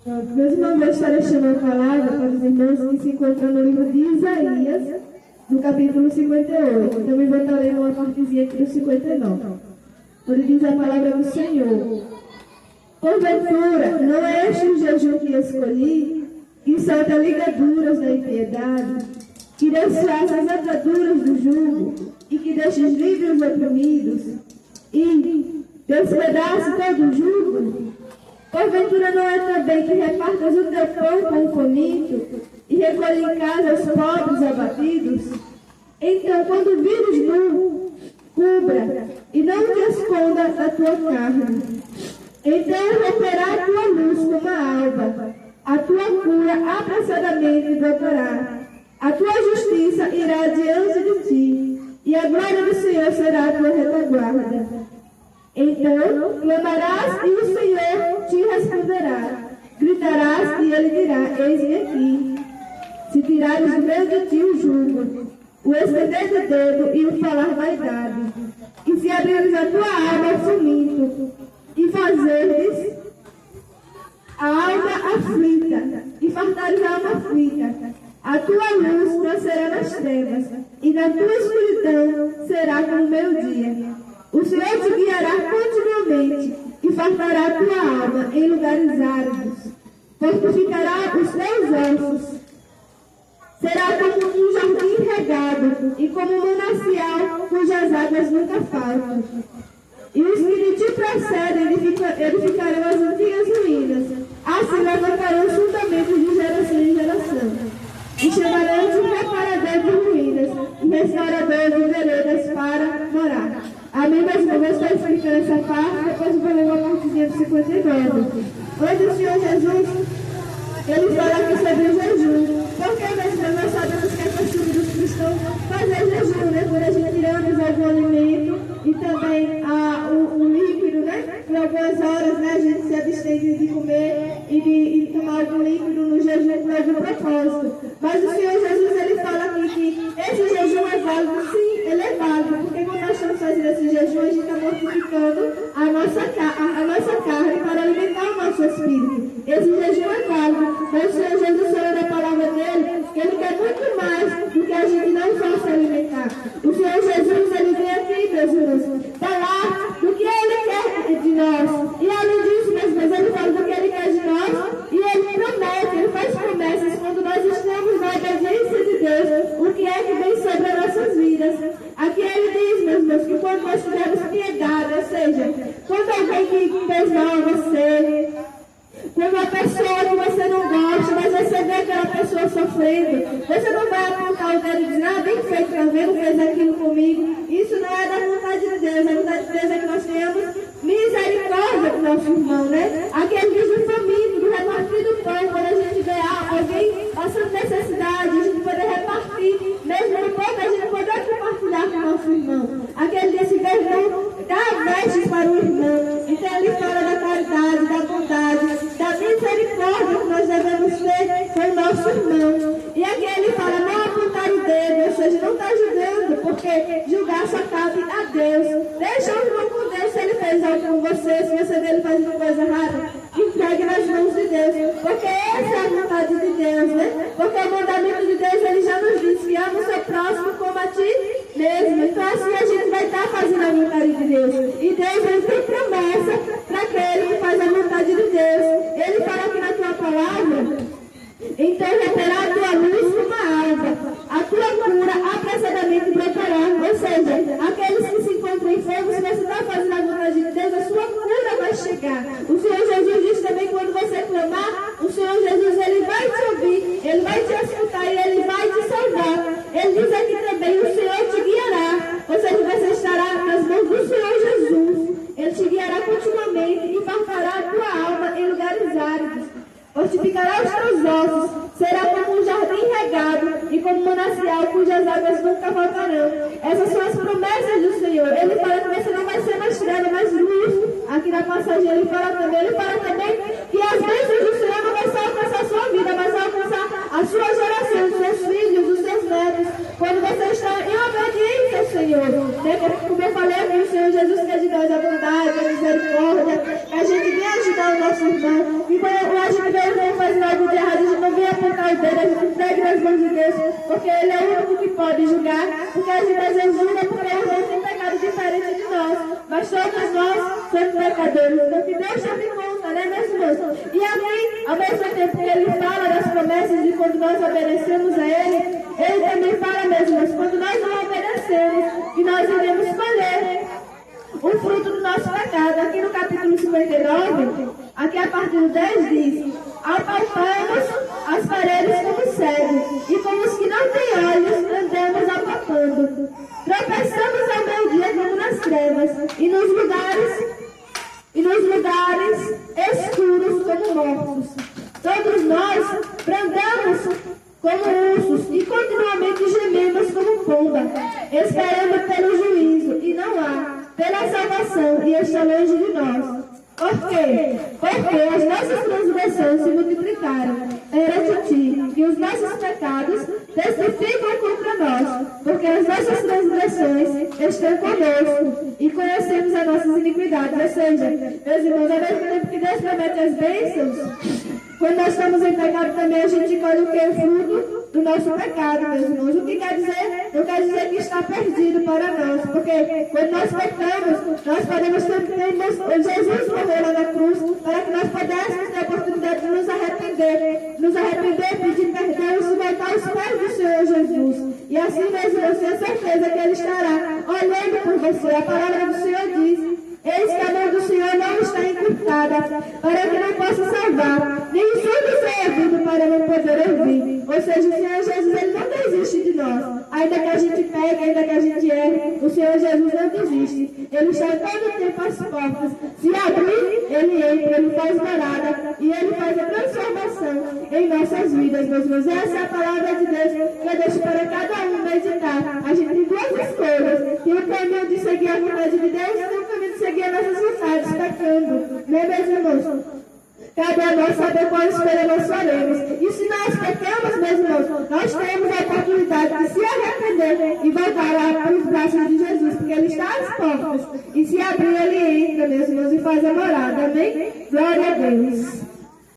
Meus irmãos, eu estarei chamando a palavra para os irmãos que se encontram no livro de Isaías, no capítulo 58. Também voltarei numa partezinha aqui do 59, onde diz a palavra do Senhor. Porventura, não é este o jejum que escolhi, que solta ligaduras da impiedade, que desfaz as ataduras do jugo, e que deixa livres os oprimidos, e despedaça todo o jugo? Porventura não é também que repartas o teu pão com o faminto, e recolhe em casa os pobres abatidos? Então, quando vires nu, cubra, e não te esconda a tua carne. Então romperá a tua luz como a alba, a tua cura apressadamente brotará, a tua justiça irá diante de ti, e a glória do Senhor será a tua retaguarda. Então clamarás e o Senhor te responderá, gritarás e ele dirá, eis-me aqui. Se tirares do meio de ti o jugo, o estender do dedo e o falar vaidade, e se abrires a tua alma ao faminto, e fazeres a alma aflita, e fartares a alma aflita, a tua luz nascerá nas trevas, e na tua escuridão será como o meio-dia. O Senhor te guiará continuamente, e fartará a tua alma em lugares áridos, fortificará os teus ossos. Será como um jardim regado, e como um manancial cujas águas nunca faltam. E os que de ti procedem edificarão as antigas ruínas, assim levantarão juntamente de geração em geração. E chamarão de reparador de ruínas, e restaurador de veredas para morar. Amém, meus irmãos, eu estou explicando essa parte, depois eu vou ler uma partezinha do 59. Hoje o Senhor Jesus, ele fala aqui sobre o jejum. Porque, meus irmãos, nós sabemos que é costume dos cristãos fazer jejum, né? Quando a gente tiramos algum alimento e também o líquido, né? Por algumas horas, né? A gente se abstém de comer e de tomar algum líquido no jejum por algum propósito. Mas o Senhor Jesus, ele fala aqui que esse jejum é válido, sim, ele é válido, porque quando nós estamos fazendo esse jejum, a gente está mortificando a nossa carne para alimentar o nosso espírito. Esse jejum é válido, mas o Senhor Jesus falou na palavra dele que ele quer muito mais do que a gente não possa alimentar. O Senhor Jesus, ele vem aqui, meus irmãos, falar do que ele quer de nós. E além disso, meus irmãos, ele fala do que ele quer de nós e ele promete, ele faz promessas quando nós estamos na obediência de Deus, o que é que vem sobre as nossas vidas. Aqui ele diz, meus irmãos, que quando nós tivermos piedade, ou seja, quando alguém que fez mal a você, quando uma pessoa que você não gosta, mas você vê aquela pessoa sofrendo, você não vai apontar o dedo e dizer, ah, bem feito, tá vendo, fez aquilo comigo. Isso não é da vontade de Deus. A vontade de Deus é que nós tenhamos misericórdia com o nosso irmão, né? Aquele diz do faminto, do repartido pão, quando a gente vê alguém passando necessidade, a gente poder repartir, mesmo no pouco, a gente poder compartilhar com o nosso irmão. Aquele diz que Deus não dá vestes para o irmão. Então ele fala da caridade, da bondade, da misericórdia que nós devemos ter com o nosso irmão. E aqui ele fala, não apontar o dedo, ou seja, não está julgando, porque julgar só cabe a Deus. Deixa o irmão com Deus se ele fez algo com você, se você vê ele fazendo coisa errada, entregue nas mãos de Deus, porque essa é a vontade de Deus, né? Porque o mandamento de Deus, ele já nos diz que ama o seu próximo como a ti mesmo. Então assim a gente vai estar fazendo a vontade de Deus. E Deus, ele tem promessa para aquele que faz a vontade de Deus. Ele fala aqui na tua palavra, então reterá a tua luz como a alva, a tua cura apressadamente brotará. Ou seja, aqueles que se encontram enfermos, se você está fazendo a vontade de Deus, a sua cura vai chegar. O Senhor Jesus diz também, quando você clamar, o Senhor Jesus, ele vai te ouvir, ele vai te escutar e ele vai te salvar. Ele diz aqui também, o Senhor te guiará, ou seja, você estará nas mãos do Senhor Jesus. Ele te guiará continuamente e fartará a tua alma em lugares áridos. Fortificará os teus ossos, será como um jardim regado e como um manancial cujas águas nunca faltarão. Essas são as promessas do Senhor. Ele fala que você não vai ser mais treva, mais luz. Aqui na passagem ele fala também que as bênçãos do Senhor não vai só alcançar a sua vida, mas vai alcançar a sua geração, os seus filhos, os seus netos. Quando você está em obediência ao Senhor, né? Como eu falei aqui, o Senhor Senhor Jesus quer de nós a bondade, a misericórdia, que a gente venha ajudar o nosso irmão. E quando a gente vê o irmão fazendo algo de errado, a gente não vem apontar o dedo, a gente entrega nas mãos de Deus, porque Ele é o único que pode julgar, porque a gente às vezes julga porque o irmão tem pecado diferente de nós, mas todos nós somos pecadores. Então que Deus chame em conta, né, meus irmãos? E aqui, ao mesmo tempo que Ele fala das promessas de quando nós obedecemos a Ele também fala, meus irmãos, quando nós não obedecemos, que nós iremos colher o fruto do nosso pecado. Aqui no capítulo 59, aqui a partir do 10 diz: apalpamos as paredes como cegos, e como os que não têm olhos andamos apalpando. Tropeçamos ao meio-dia como nas trevas, e nos lugares escuros como mortos. Todos nós brandamos como ursos e continuamente gememos como pomba, esperando pelo juízo, e não há, pela salvação, e está longe de nós. Por quê? Porque as nossas transgressões se multiplicaram perante ti, e os nossos pecados testificam contra nós, porque as nossas transgressões estão conosco, e conhecemos as nossas iniquidades. Ou seja, meus irmãos, ao mesmo tempo que Deus promete as bênçãos, quando nós estamos em pecado também a gente colhe o que? O fruto do nosso pecado, meus irmãos. O que quer dizer? Não quer dizer que está perdido para nós, porque quando nós pecamos, nós podemos ter Jesus morreu lá na cruz para que nós pudéssemos ter a oportunidade de nos arrepender, pedir perdão e se voltar aos pés do Senhor Jesus. E assim, meus irmãos, tenha certeza que Ele estará olhando por você. A palavra do Senhor diz: eis que a mão do Senhor não está encurtada, para que não possa salvar, nem surdo seja ouvido para não poder ouvir. Ou seja, o Senhor Jesus, Ele não desiste de nós. Ainda que a gente pegue, ainda que a gente erre, o Senhor Jesus não desiste. Ele está todo o tempo às portas. Se abrir, Ele entra, Ele faz morada, e Ele faz a transformação em nossas vidas, meus irmãos. Essa é a palavra de Deus que eu deixo para cada um meditar. A gente tem duas escolhas: tem o caminho de seguir a vontade de Deus, e tem o caminho de seguir as nossas vontades, pecando. Né, meus irmãos? Cabe a nós saber qual escolha nós faremos. E se nós pecamos, meus irmãos, nós temos a oportunidade de se arrepender e voltar para os braços de Jesus, porque Ele está às portas. E se abrir, Ele entra, meus irmãos, e faz a morada. Amém? Glória a Deus.